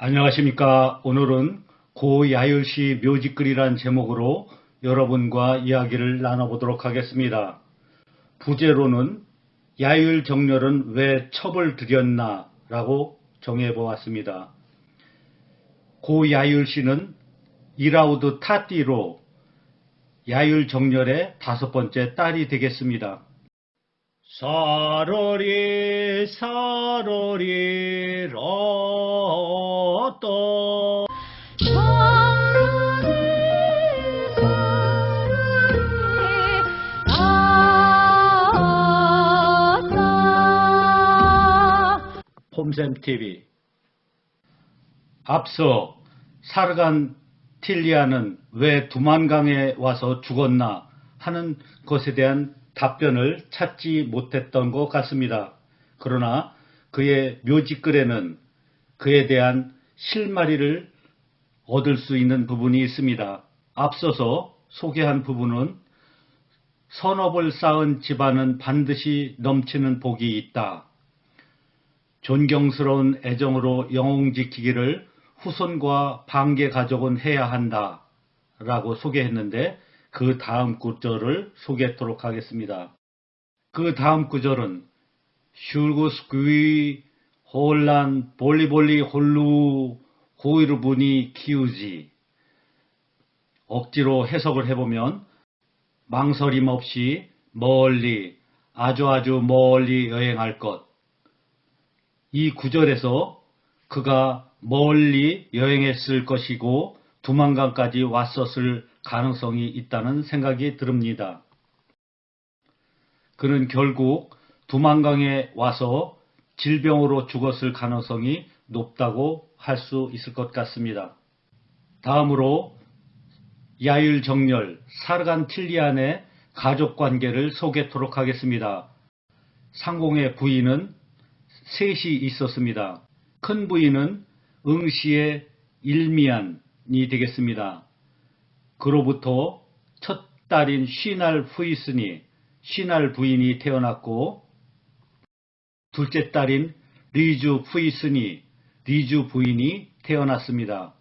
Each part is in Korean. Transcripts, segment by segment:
안녕하십니까. 오늘은 고야율시 묘지글이란 제목으로 여러분과 이야기를 나눠보도록 하겠습니다. 부제로는 야율정렬은 왜 첩을 들였나 라고 정해보았습니다. 고야율시는 이라우드 타띠로 야율정렬의 5번째 딸이 되겠습니다. 사러리 사러리 로또 폼샘TV. 앞서 사르간 틸리아는 왜 두만강에 와서 죽었나 하는 것에 대한 답변을 찾지 못했던 것 같습니다. 그러나 그의 묘지글에는 그에 대한 실마리를 얻을 수 있는 부분이 있습니다. 앞서서 소개한 부분은 선업을 쌓은 집안은 반드시 넘치는 복이 있다. 존경스러운 애정으로 영웅지키기를 후손과 방계 가족은 해야 한다 라고 소개했는데 그 다음 구절을 소개하도록 하겠습니다. 그 다음 구절은 슐구스귀 홀란 볼리볼리 홀루 호이르분이 키우지. 억지로 해석을 해보면 망설임 없이 멀리 아주 멀리 여행할 것. 이 구절에서 그가 멀리 여행했을 것이고 두만강까지 왔었을 가능성이 있다는 생각이 듭니다. 그는 결국 두만강에 와서 질병으로 죽었을 가능성이 높다고 할 수 있을 것 같습니다. 다음으로 야율정렬 사르간 틸리안의 가족관계를 소개하도록 하겠습니다. 상공의 부인은 셋이 있었습니다. 큰 부인은 응시의 일미안이 되겠습니다. 그로부터 첫 딸인 쉬날 후이스니, 쉬날 부인이 태어났고 둘째 딸인 리주 후이스니, 리주 부인이 태어났습니다.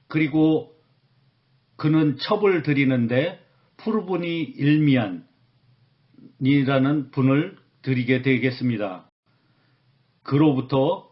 그리고 그는 첩을 들이는데 푸르분이 일미안이라는 분을 드리게 되겠습니다. 그로부터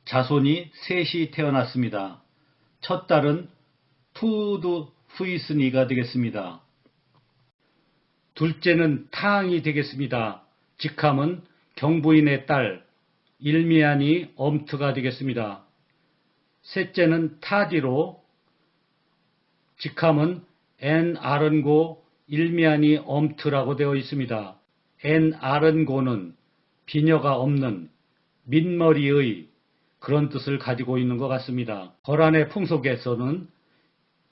자손이 셋이 태어났습니다. 첫 딸은 투드 후이스니가 되겠습니다. 둘째는 타항이 되겠습니다. 직함은 경부인의 딸 일미안이 엄트가 되겠습니다. 셋째는 타디로 직함은 엔 아른고 일미안이 엄트라고 되어 있습니다. 엔 아른고는 비녀가 없는 민머리의 그런 뜻을 가지고 있는 것 같습니다. 거란의 풍속에서는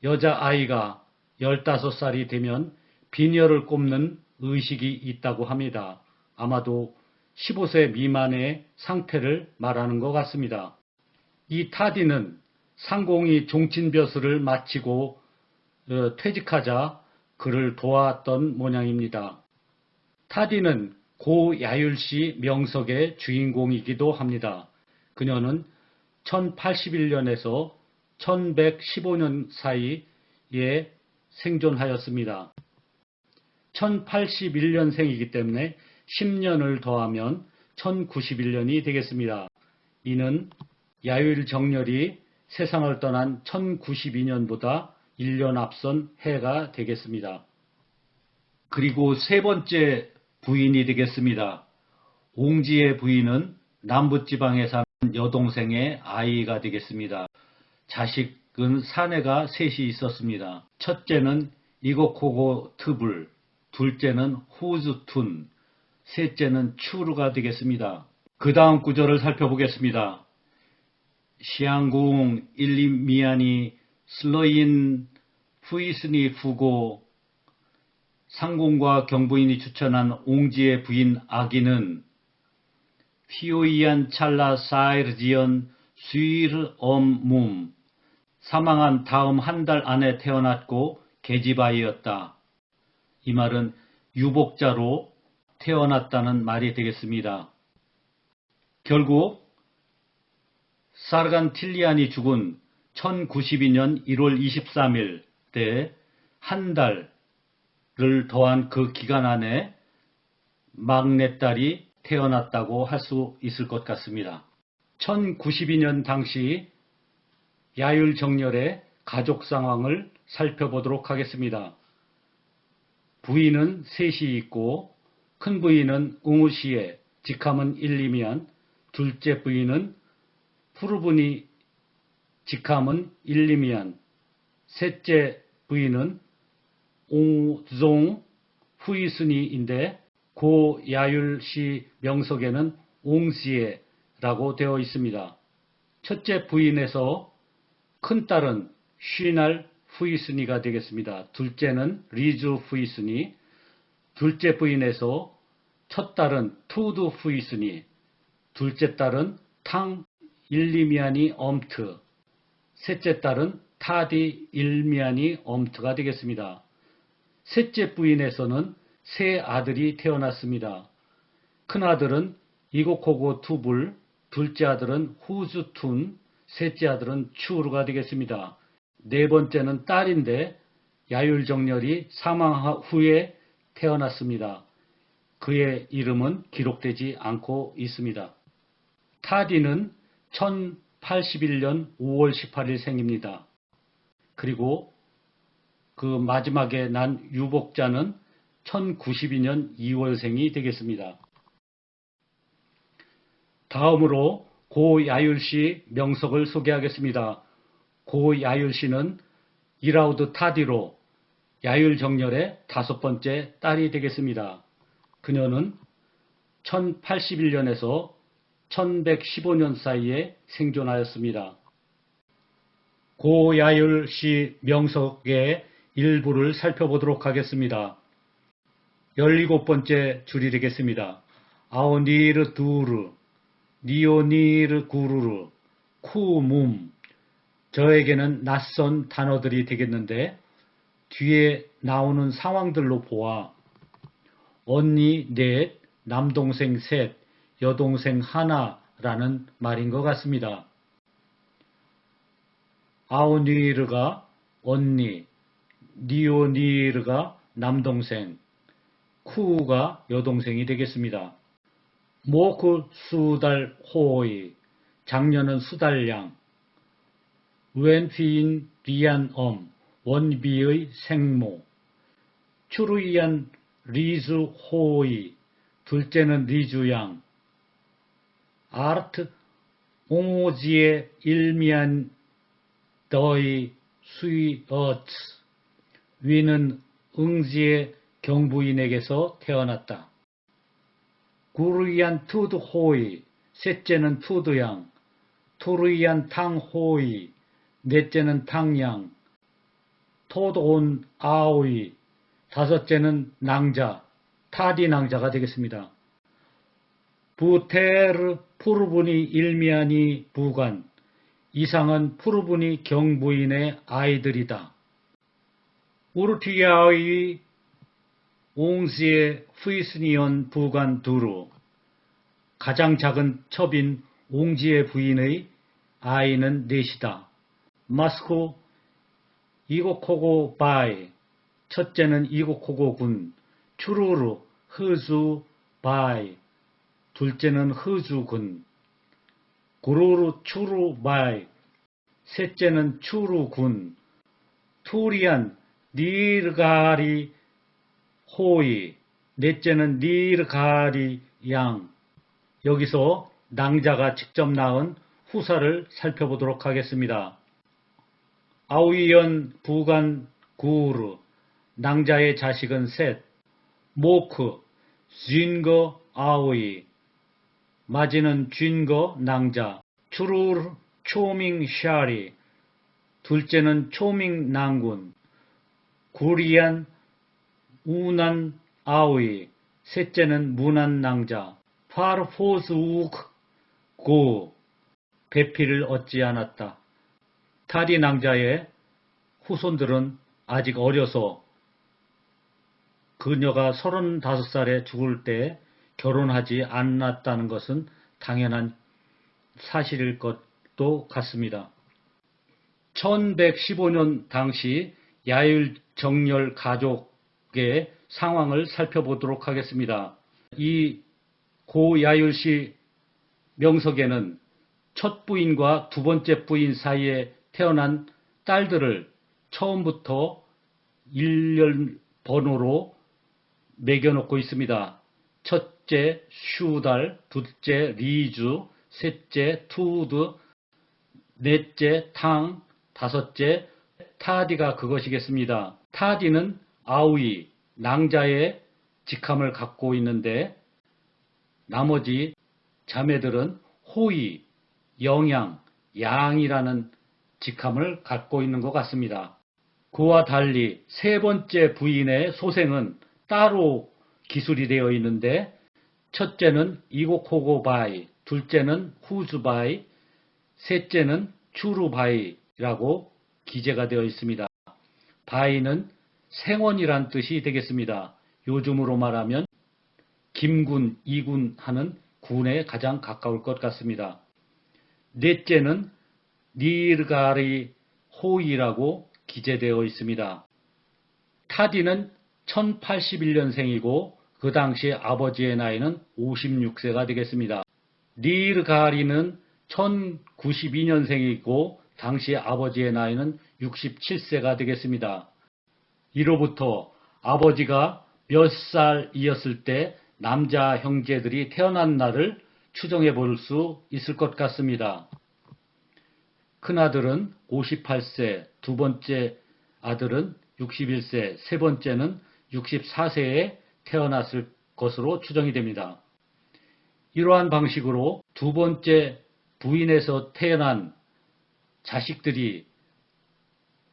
여자아이가 15살이 되면 비녀를 꼽는 의식이 있다고 합니다. 아마도 15세 미만의 상태를 말하는 것 같습니다. 이 타디는 상공이 종친벼슬을 마치고 퇴직하자 그를 도왔던 모양입니다. 타디는 고야율시 명석의 주인공이기도 합니다. 그녀는 1081년에서 1115년 사이에 생존하였습니다. 1081년생이기 때문에 10년을 더하면 1091년이 되겠습니다. 이는 야율정렬이 세상을 떠난 1092년보다 1년 앞선 해가 되겠습니다. 그리고 세 번째 부인이 되겠습니다. 옹지의 부인은 남부지방에 사는 여동생의 아이가 되겠습니다. 자식은 사내가 셋이 있었습니다. 첫째는 이고코고 트불, 둘째는 호즈툰, 셋째는 추르가 되겠습니다. 그 다음 구절을 살펴보겠습니다. 시앙궁 일리미안이 슬러인 후이스니 후고 상공과 경부인이 추천한 옹지의 부인 아기는 휘오이안 찰라 사이르지언 수일 엄몸 사망한 다음 한 달 안에 태어났고 계집아이였다. 이 말은 유복자로 태어났다는 말이 되겠습니다. 결국 사르간틸리안이 죽은 1092년 1월 23일 때 한 달을 더한 그 기간 안에 막내딸이 태어났다고 할 수 있을 것 같습니다. 1092년 당시 야율 정렬의 가족 상황을 살펴보도록 하겠습니다. 부인은 셋이 있고 큰 부인은 웅우시에 직함은 일리미안, 둘째 부인은 푸르분이 직함은 일리미안, 셋째 부인은 옹종 후이순이인데 고 야율시 명석에는 옹시에라고 되어 있습니다. 첫째 부인에서 큰딸은 쉬날 후이순이가 되겠습니다. 둘째는 리주 후이순이, 둘째 부인에서 첫딸은 투두 후이순이, 둘째 딸은 탕 일리미안이 엄트, 셋째 딸은 타디 일미안이 엄트가 되겠습니다. 셋째 부인에서는 세 아들이 태어났습니다. 큰아들은 이고코고 투불, 둘째 아들은 후즈툰, 셋째 아들은 추르가 되겠습니다. 네 번째는 딸인데 야율정렬이 사망 후에 태어났습니다. 그의 이름은 기록되지 않고 있습니다. 타디는 1081년 5월 18일 생입니다. 그리고 그 마지막에 난 유복자는 1092년 2월생이 되겠습니다. 다음으로 고 야율시 명석을 소개하겠습니다. 고 야율시는 이라우드 타디로 야율 정렬의 다섯 번째 딸이 되겠습니다. 그녀는 1081년에서 1115년 사이에 생존하였습니다. 고 야율시 명석의 일부를 살펴보도록 하겠습니다. 17번째 줄이 되겠습니다. 아오니르 두르, 니오니르 구르르, 쿠문. 저에게는 낯선 단어들이 되겠는데 뒤에 나오는 상황들로 보아 언니 넷, 남동생 셋, 여동생 하나라는 말인 것 같습니다. 아오니르가 언니, 니오니르가 남동생, 쿠가 여동생이 되겠습니다. 모크 수달 호이, 장녀는 수달양, 웬피인 리안 원비의 생모, 추루이안 리주 호이, 둘째는 리주양, 아르트 옹오지의 일미안 더이 수이어츠, 위는 응지의 경부인에게서 태어났다. 구르이안 투드 호이, 셋째는 투드양, 투르이안 탕 호이, 넷째는 탕양, 토드온 아오이, 다섯째는 낭자, 타디 낭자가 되겠습니다. 부테르 푸르분이 일미안이 부관, 이상은 푸르분이 경부인의 아이들이다. 우르티아의 옹지의 후이스니온 부관 두루, 가장 작은 첩인 옹지의 부인의 아이는 넷이다. 마스코 이고코고 바이, 첫째는 이고코고 군, 추루르 흐주 바이, 둘째는 흐주 군, 구루르 추루 바이, 셋째는 추루 군, 투리안 니르가리 호이, 넷째는 니르가리 양. 여기서 낭자가 직접 낳은 후사를 살펴보도록 하겠습니다. 아우이언 부간 구르, 낭자의 자식은 셋, 모크, 쥔거 아우이, 마지는 쥔거 낭자, 추르르 초밍 샤리, 둘째는 초밍 낭군, 구리안 우난 아우이, 셋째는 무난 낭자, 파르포스 우크 고, 배필을 얻지 않았다. 타디 낭자의 후손들은 아직 어려서 그녀가 35살에 죽을 때 결혼하지 않았다는 것은 당연한 사실일 것도 것도 같습니다. 1115년 당시 야율정렬 가족의 상황을 살펴보도록 하겠습니다. 이 고야율시 명석에는 첫 부인과 두 번째 부인 사이에 태어난 딸들을 처음부터 일렬 번호로 매겨놓고 있습니다. 첫째 슈달, 둘째 리주, 셋째 투드, 넷째 탕, 다섯째 타디가 그것이겠습니다. 타디는 아우이, 낭자의 직함을 갖고 있는데 나머지 자매들은 호이, 영양, 양이라는 직함을 갖고 있는 것 같습니다. 그와 달리 세 번째 부인의 소생은 따로 기술이 되어 있는데 첫째는 이고코고바이, 둘째는 후즈바이, 셋째는 추루바이라고 기재가 되어 있습니다. 바이는 생원이란 뜻이 되겠습니다. 요즘으로 말하면 김군, 이군 하는 군에 가장 가까울 것 같습니다. 넷째는 니르가리 호이라고 기재되어 있습니다. 타디는 1081년생이고 그 당시 아버지의 나이는 56세가 되겠습니다. 니르가리는 1092년생이고 당시 아버지의 나이는 67세가 되겠습니다. 이로부터 아버지가 몇 살이었을 때 남자 형제들이 태어난 날을 추정해 볼 수 있을 것 같습니다. 큰아들은 58세, 두 번째 아들은 61세, 세 번째는 64세에 태어났을 것으로 추정이 됩니다. 이러한 방식으로 두 번째 부인에서 태어난 자식들이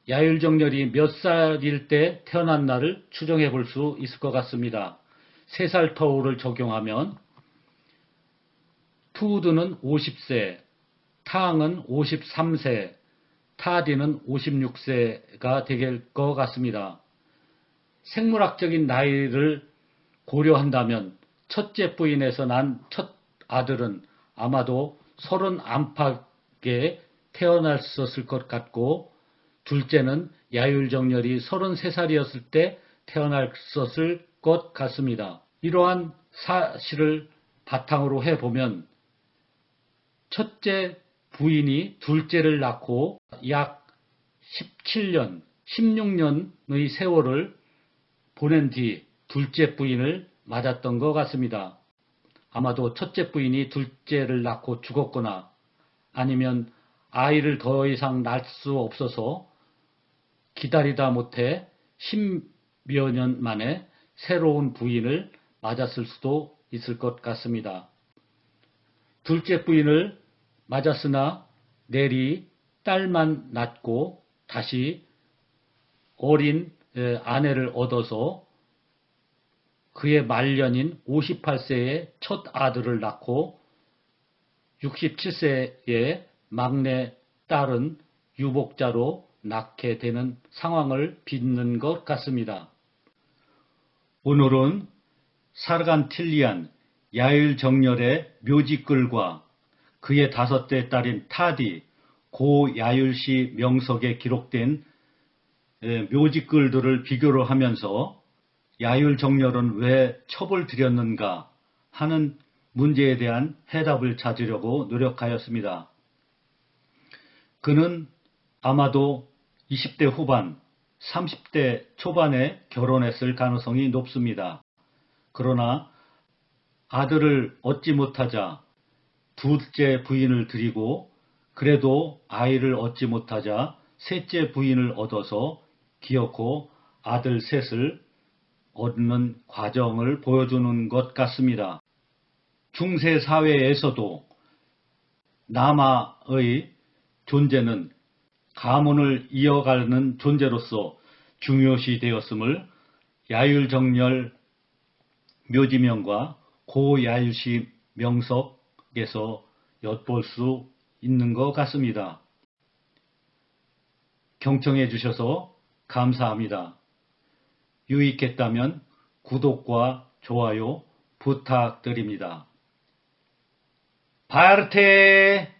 야율정렬이 몇 살일 때 태어난 날을 추정해 볼 수 있을 것 같습니다. 3살 터울을 적용하면 투우드는 50세, 탕은 53세, 타디는 56세가 될 것 같습니다. 생물학적인 나이를 고려한다면 첫째 부인에서 난 첫 아들은 아마도 30 안팎에 태어났었을 것 같고 둘째는 야율정렬이 33살이었을 때 태어났었을 것 같습니다. 이러한 사실을 바탕으로 해보면 첫째 부인이 둘째를 낳고 약 17년, 16년의 세월을 보낸 뒤 둘째 부인을 맞았던 것 같습니다. 아마도 첫째 부인이 둘째를 낳고 죽었거나 아니면 아이를 더 이상 낳을 수 없어서 기다리다 못해 10여 년 만에 새로운 부인을 맞았을 수도 있을 것 같습니다. 둘째 부인을 맞았으나 내리 딸만 낳고 다시 어린 아내를 얻어서 그의 말년인 58세에 첫 아들을 낳고 67세에 막내 딸은 유복자로 낳게 되는 상황을 빚는 것 같습니다. 오늘은 사르간틸리안 야율정렬의 묘지글과 그의 5대 딸인 타디, 고야율시 명석에 기록된 묘지글들을 비교를 하면서 야율정렬은 왜 첩을 들였는가 하는 문제에 대한 해답을 찾으려고 노력하였습니다. 그는 아마도 20대 후반, 30대 초반에 결혼했을 가능성이 높습니다. 그러나 아들을 얻지 못하자 둘째 부인을 들이고 그래도 아이를 얻지 못하자 셋째 부인을 얻어서 기어코 아들 셋을 얻는 과정을 보여주는 것 같습니다. 중세 사회에서도 남아의 존재는 가문을 이어가는 존재로서 중요시 되었음을 야율정렬 묘지명과 고야율시 명석에서 엿볼 수 있는 것 같습니다. 경청해 주셔서 감사합니다. 유익했다면 구독과 좋아요 부탁드립니다. 바르테